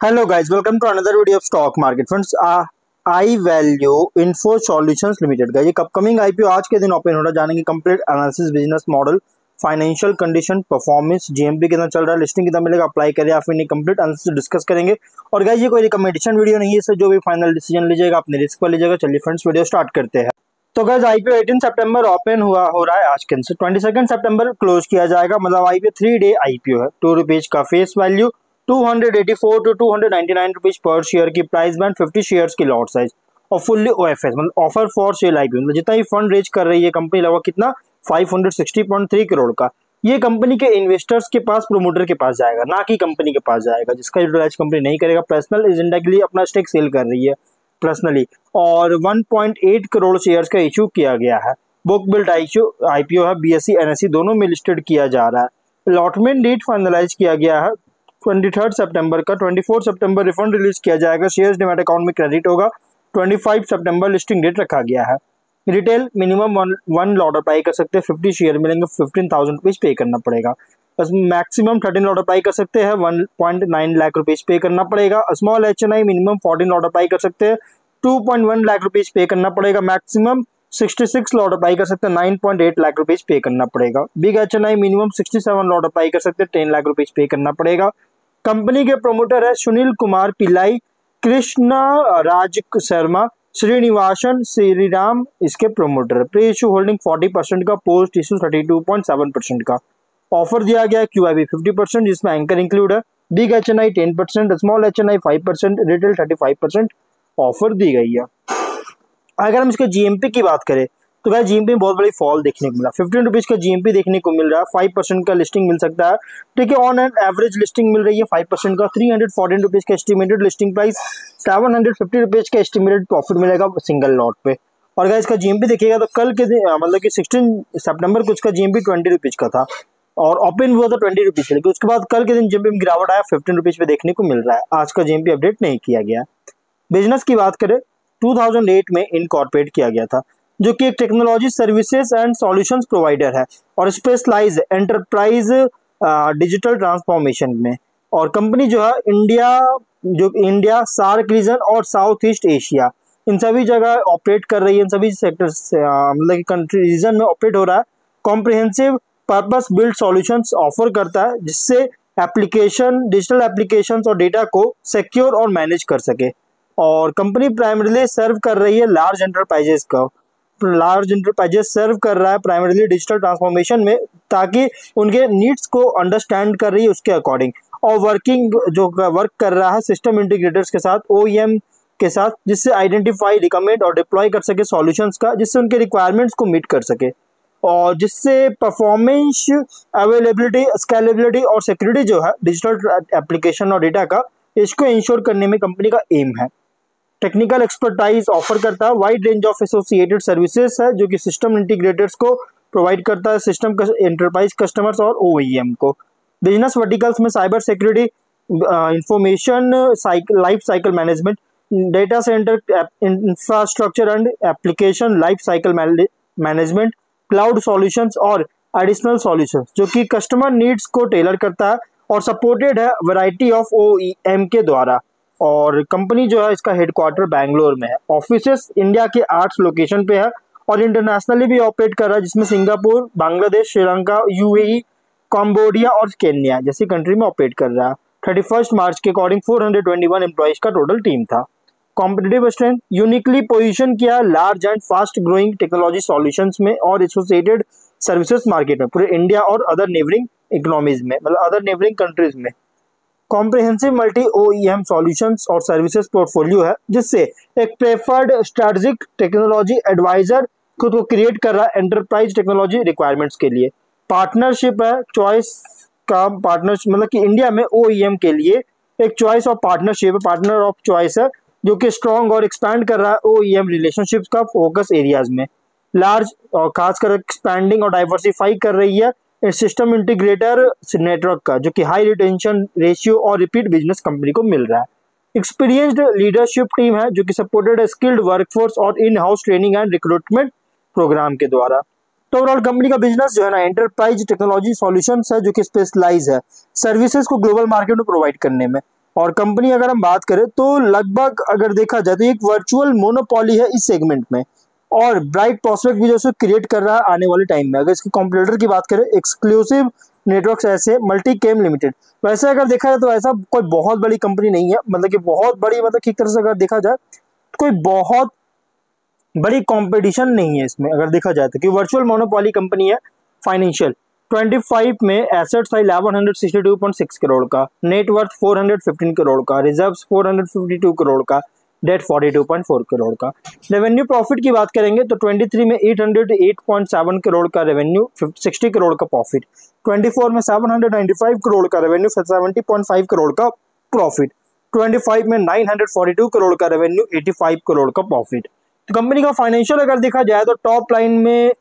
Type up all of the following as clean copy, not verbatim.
Hello guys, welcome to another video of stock market friends. I Value Info Solutions Limited का ये upcoming IPO आज के दिन open हो रहा है। जानेंगे complete analysis, business model, financial condition, performance, GMP कितना चल रहा है, लिस्टिंग कितना मिलेगा, अप्लाई करें या फिर नहीं, कंप्लीट एनालिसिस डिस्कस करेंगे। और गाइस ये कोई रिकमेंडेशन वीडियो नहीं है, इससे जो भी फाइनल डिसीजन लीजिएगा अपने रिस्क पर लीजिएगा। चलिए फ्रेंड्स वीडियो स्टार्ट करते हैं। तो गाइस आईपीओ 18 सितंबर ओपन हो रहा है आज के दिन से 22 सितंबर क्लोज किया जाएगा। मतलब आईपीओ 3 डे आईपीओ है। ₹2 का face value, 284 to 299 rupees per share की प्राइस बैंड, 50 शेयर्स की लॉट साइज और फुल्ली ओएफएस मतलब ऑफर फॉर सेल आईपीओ। मतलब जितना ही फंड रेज कर रही है कंपनी लगभग कितना 560.3 करोड़ का। ये कंपनी के इन्वेस्टर्स के पास, प्रोमोटर के पास जाएगा, ना कि कंपनी के पास जाएगा, जिसका यूटिलाइज कंपनी नहीं करेगा। पर्सनल एजेंडा के लिए अपना स्टेक सेल कर रही है पर्सनली। और 1.8 करोड़ शेयर्स का इशू किया गया है। बुक बिल्ड आईपीओ है, बीएसई एनएसई दोनों में लिस्टेड किया जा रहा है। अलॉटमेंट डेट फाइनलाइज किया गया है 23 सितंबर का। 24 सितंबर रिफंड रिलीज किया जाएगा, शेयर्स डीमैट अकाउंट में क्रेडिट होगा। 25 सितंबर लिस्टिंग डेट रखा गया है। Retail minimum one lot apply कर सकते हैं, 50 शेयर मिलेंगे, 15,000 रुपीज पे करना पड़ेगा। बस मैक्सिमम 13 लॉट अप्लाई कर सकते हैं, 1.9 लाख रुपीज पे करना पड़ेगा। Small HNI minimum 14 lot apply कर सकते हैं, 2.1 लाख रुपीज पे करना पड़ेगा। मैक्सिमम 66 लॉट अप्लाई कर सकते हैं, 9.8 लाख रुपीज पे करना पड़ेगा। Big HNI minimum 67 lot apply कर सकते हैं, 10 लाख रुपीज पे करना पड़ेगा। कंपनी के प्रोमोटर है सुनील कुमार पिल्लाई, कृष्णा राज शर्मा, श्रीनिवासन श्रीराम इसके प्रोमोटर। प्री इशू होल्डिंग 40% का, पोस्ट इशू 32.7% का। ऑफर दिया गया QIB 50% जिसमें एंकर इंक्लूड है। Big HNI 10%, small HNI 5%, retail 35% offer दी गई है। अगर हम इसके जीएमपी की बात करें तो क्या जीएमपी में बहुत बड़ी फॉल देखने को मिला। 15 रुपीज का जीएमपी देखने को मिल रहा है, 5% का लिस्टिंग मिल सकता है। ठीक है, ऑन एंड एवरेज लिस्टिंग मिल रही है 5% का। 314 रुपीज का एस्टिमेटेड लिस्टिंग प्राइस, 750 रुपीज का एस्टिमेटेड प्रॉफिट मिलेगा सिंगल लॉट पे। और अगर इसका जीएमपी देखिएगा तो कल के दिन मतलब कि 16 सितंबर को इसका जीएमपी 20 रुपीज का था और ओपन हुआ था 20 रुपीज से, लेकिन उसके बाद कल के दिन जीएमपी में गिरावट आया, 15 रुपीज पे देखने को मिल रहा है। आज का जीएमपी अपडेट नहीं किया गया। बिजनेस की बात करें 2008 में इनकॉर्पोरेट किया गया था, जो कि एक technology services and solutions provider है और स्पेशलाइज एंटरप्राइज डिजिटल ट्रांसफॉर्मेशन में। और कंपनी जो है इंडिया सार्क रीजन और साउथ ईस्ट एशिया इन सभी जगह ऑपरेट कर रही है। इन सभी सेक्टर्स मतलब कंट्री रीजन में ऑपरेट हो रहा है। Comprehensive purpose build solutions offer करता है, जिससे एप्लीकेशन, डिजिटल एप्लीकेशंस और डेटा को सिक्योर और मैनेज कर सके। और कंपनी प्राइमरीली सर्व कर रही है लार्ज एंटरप्राइजेस का। लार्ज एंटरप्राइजेस सर्व कर रहा है प्राइमरीली डिजिटल ट्रांसफॉर्मेशन में, ताकि उनके नीड्स को अंडरस्टैंड कर रही है उसके अकॉर्डिंग। और वर्क कर रहा है सिस्टम इंटीग्रेटर्स के साथ, OEM के साथ, जिससे आइडेंटिफाई, रिकमेंड और डिप्लॉय कर सके सॉल्यूशंस का, जिससे उनके रिक्वायरमेंट्स को मीट कर सके और जिससे परफॉर्मेंस, अवेलेबिलिटी, स्केलेबिलिटी और सिक्योरिटी जो है डिजिटल एप्लीकेशन और डेटा का, इसको इंश्योर करने में कंपनी का एम है। टेक्निकल एक्सपर्टाइज ऑफर करता है, wide range of associated services है जो कि सिस्टम इंटीग्रेटर्स को प्रोवाइड करता है, सिस्टम एंटरप्राइज कस्टमर्स और OEM को। बिजनेस वर्टिकल्स में cyber security, information life cycle management, data centre infrastructure and application life cycle management, cloud solutions और एडिशनल सॉल्यूशंस, जो कि कस्टमर नीड्स को टेलर करता है और सपोर्टेड है वैरायटी ऑफ OEM के द्वारा। और कंपनी जो है इसका हेडक्वार्टर बैंगलोर में है। ऑफिसेस इंडिया के 8 लोकेशन पे है और इंटरनेशनली भी ऑपरेट कर रहा है, जिसमें Singapore, Bangladesh, Sri Lanka, UAE, Cambodia और केन्या जैसी कंट्री में ऑपरेट कर रहा है। 31 मार्च के अकॉर्डिंग 421 एम्प्लॉइज का टोटल टीम था। कॉम्पिटिटिव स्ट्रेंथ, यूनिकली पोजीशन किया large and fast growing technology solutions में और एसोसिएटेड सर्विसेज मार्केट में, पूरे इंडिया और अदर नेबरिंग इकोनॉमीज में, मतलब अदर नेबरिंग कंट्रीज में। कॉम्प्रिहेंसिव मल्टी OEM सॉल्यूशंस और सर्विसेज पोर्टफोलियो है, जिससे एक प्रेफर्ड स्ट्रेटेजिक टेक्नोलॉजी एडवाइजर खुद को क्रिएट कर रहा है एंटरप्राइज टेक्नोलॉजी रिक्वायरमेंट्स के लिए। पार्टनरशिप है, चॉइस का पार्टनरशिप, मतलब कि इंडिया में OEM के लिए एक choice of partnership, partner of choice है, जो कि स्ट्रॉन्ग और एक्सपैंड कर रहा है OEM रिलेशनशिप्स का फोकस एरियाज में। लार्ज और खासकर एक्सपैंडिंग और डाइवर्सिफाई कर रही है सिस्टम इंटीग्रेटर नेटवर्क का, जो कि हाई रिटेंशन रेशियो और रिपीट बिजनेस कंपनी को मिल रहा है। एक्सपीरियंस्ड लीडरशिप टीम है, जो कि सपोर्टेड है स्किल्ड वर्कफोर्स और in house training and recruitment program के द्वारा। तो ओवरऑल कंपनी का बिजनेस जो है ना एंटरप्राइज टेक्नोलॉजी सॉल्यूशंस है, जो कि स्पेशलाइज है सर्विसेज को ग्लोबल मार्केट में प्रोवाइड करने में। और कंपनी अगर हम बात करें तो लगभग अगर देखा जाए तो एक वर्चुअल मोनोपोली है इस सेगमेंट में, और ब्राइट प्रोस्पेक्ट भी जो है क्रिएट कर रहा है आने वाले टाइम में। अगर इसके कॉम्पिटिटर की बात करें एक्सक्लूसिव नेटवर्क्स ऐसे मल्टीकेम लिमिटेड, वैसे अगर देखा जाए तो ऐसा कोई बहुत बड़ी कंपनी नहीं है, मतलब कि बहुत बड़ी, मतलब कि एक तरह से अगर देखा जाए तो कोई बहुत बड़ी कंपटीशन नहीं है इसमें अगर देखा जाए तो, कि वर्चुअल मोनोपोली कंपनी है। फाइनेंशियल 25 में एसेट्स था 1162.6 करोड़ का, नेटवर्थ 415 करोड़ का, रिजर्व्स 452 करोड़ का, डेट 42.4 करोड़ का। रेवेन्यू प्रॉफिट की बात करेंगे तो 23 में 808.7 करोड़ का रेवेन्यू, 60 करोड़ का प्रॉफिट, 24 में 795 करोड़ का रेवेन्यू, 70.5 करोड़ का प्रॉफिट, 25 में 942 करोड़ का रेवेन्यू, 85 करोड़ का प्रॉफिट। तो कंपनी का फाइनेंशियल अगर देखा जाए तो टॉप लाइन में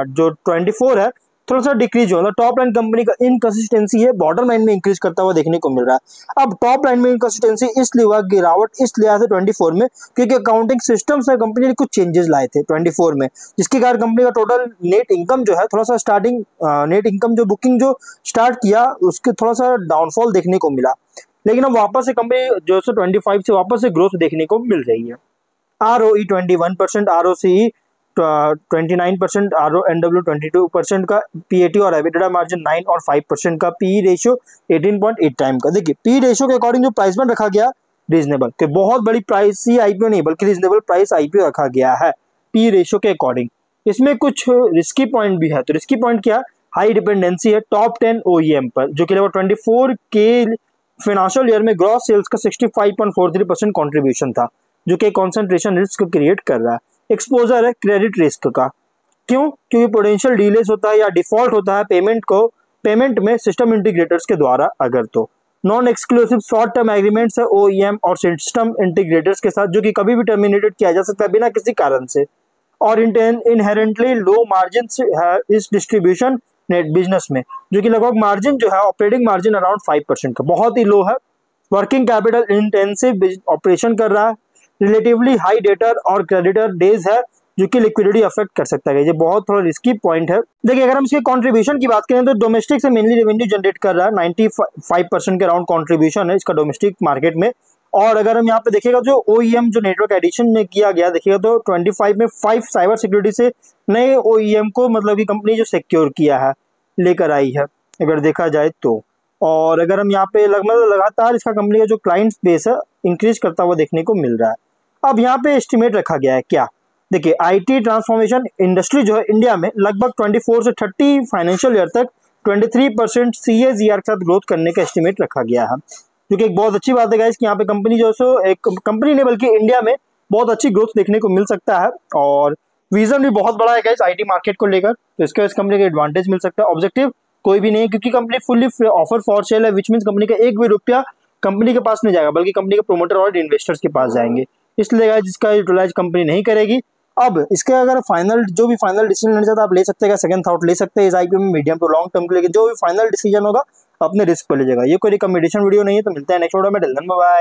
जो 24 है थोड़ा सा डिक्रीज हो, टॉप लाइन कंपनी का इनकंसिस्टेंसी है, बॉटम लाइन में इंक्रीज करता हुआ देखने को मिल रहा है। अब टॉप लाइन में इनकंसिस्टेंसी इसलिए हुआ, गिरावट इसलिए आया था 24 में क्योंकि अकाउंटिंग सिस्टम से कंपनी ने कुछ चेंजेस लाए थे 24 में, जिसके कारण कंपनी का टोटल नेट इनकम जो है थोड़ा सा स्टार्टिंग नेट इनकम जो बुकिंग जो स्टार्ट किया उसके थोड़ा सा डाउनफॉल देखने को मिला, लेकिन अब वापस से कंपनी जो है 25 से वापस से ग्रोथ देखने को मिल रही है। ROE 21%, ROCE 29%, RONW 22% का, PAT और EBITDA मार्जिन 9 और 5% का, PE रेशियो 18.8 टाइम का। देखिए PE रेशियो के अकॉर्डिंग जो प्राइस बैंड रखा गया रीजनेबल, कि बहुत बड़ी प्राइस ही IPO नहीं बल्कि रीजनेबल प्राइस IPO रखा गया है PE रेशियो के अकॉर्डिंग। इसमें कुछ रिस्की पॉइंट भी है, तो रिस्की पॉइंट क्या, हाई डिपेंडेंसी है टॉप 10 OEM पर, जो कि लगभग 24 के फाइनेंशियल ईयर में ग्रॉस सेल्स का 65.43% कॉन्ट्रीब्यूशन था, जो कि कॉन्सेंट्रेशन रिस्क क्रिएट कर रहा है। एक्सपोजर है क्रेडिट रिस्क का, क्यों, क्योंकि पोटेंशियल डिलेस होता है या डिफॉल्ट होता है पेमेंट में सिस्टम इंटीग्रेटर्स के द्वारा। अगर तो non exclusive short term agreements है OEM और सिस्टम इंटीग्रेटर्स के साथ, जो कि कभी भी टर्मिनेटेड किया जा सकता है बिना किसी कारण से, और इनहेरेंटली लो मार्जिन है इस डिस्ट्रीब्यूशन नेट बिजनेस में, जो कि लगभग मार्जिन जो है ऑपरेटिंग मार्जिन अराउंड 5% का, बहुत ही लो है। वर्किंग कैपिटल इंटेंसिव ऑपरेशन कर रहा है, रिलेटिवली हाई डेटर और क्रेडिटर डेज है, जो कि लिक्विडिटी अफेक्ट कर सकता है। ये बहुत थोड़ा रिस्की पॉइंट है। देखिए अगर हम इसके कंट्रीब्यूशन की बात करें तो डोमेस्टिक से मेनली रेवेन्यू जनरेट कर रहा है, 95% के अराउंड कंट्रीब्यूशन है इसका डोमेस्टिक मार्केट में। और अगर हम यहाँ पे देखिएगा जो OEM जो नेटवर्क एडिशन में किया गया देखिएगा तो 25 में 5 साइबर सिक्योरिटी से नए OEM को मतलब की कंपनी जो सिक्योर किया है लेकर आई है अगर देखा जाए तो। और अगर हम यहाँ पे लगातार इसका कंपनी का जो क्लाइंट बेस है इंक्रीज करता हुआ देखने को मिल रहा है। अब यहाँ पे एस्टिमेट रखा गया है क्या, देखिए IT ट्रांसफॉर्मेशन इंडस्ट्री जो है इंडिया में लगभग 24 से 30 फाइनेंशियल ईयर तक 23% CAGR के साथ ग्रोथ करने का एस्टिमेट रखा गया है, जो कि एक बहुत अच्छी बात है गाइस कि यहाँ पे कंपनी जो है एक कंपनी ने बल्कि इंडिया में बहुत अच्छी ग्रोथ देखने को मिल सकता है। और विजन भी बहुत बड़ा है गाइस IT मार्केट को लेकर, तो इसका इस कंपनी का एडवांटेज मिल सकता है। ऑब्जेक्टिव कोई भी नहीं है क्योंकि company fully offer for sale है, विच मीन्स कंपनी का एक भी रुपया कंपनी के पास नहीं जाएगा बल्कि कंपनी के प्रोमोटर और इन्वेस्टर्स के पास जाएंगे, इसलिए गाइस जिसका यूटिलाइज कंपनी नहीं करेगी। अब इसके अगर फाइनल डिसीजन लेना चाहता है आप ले सकते हैं, सेकंड थॉट ले सकते हैं इस IPO में मीडियम टू लॉन्ग टर्म के लिए, जो भी फाइनल डिसीजन होगा अपने रिस्क पर लीजिएगा। ये कोई रिकमेंडेशन वीडियो नहीं है, तो मिलते हैं नेक्स्ट वीडियो में। Till then bye bye.